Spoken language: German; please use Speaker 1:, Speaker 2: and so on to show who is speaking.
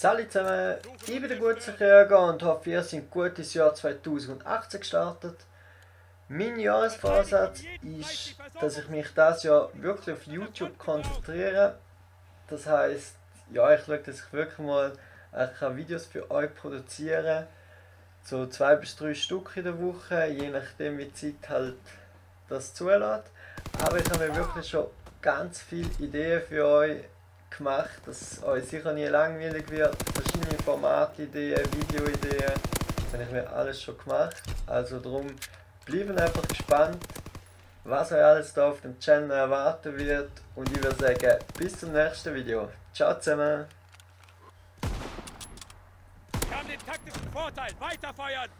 Speaker 1: Salut zusammen, ich bin der Gutzerkrieger und hoffe, ihr seid gut ins Jahr 2018 gestartet. Mein Jahresvorsatz ist, dass ich mich dieses Jahr wirklich auf YouTube konzentriere. Das heisst, ja, ich schaue, dass ich wirklich mal Videos für euch produziere. So 2 bis 3 Stück in der Woche, je nachdem wie die Zeit halt das zulässt. Aber ich habe mir wirklich schon ganz viele Ideen für euch gemacht, dass euch sicher nie langweilig wird. Verschiedene Formatideen, Videoideen, das habe ich mir alles schon gemacht. Also darum bleiben einfach gespannt, was euch alles da auf dem Channel erwarten wird. Und ich würde sagen, bis zum nächsten Video. Ciao zusammen!
Speaker 2: Wir haben den taktischen Vorteil. Weiterfeuern!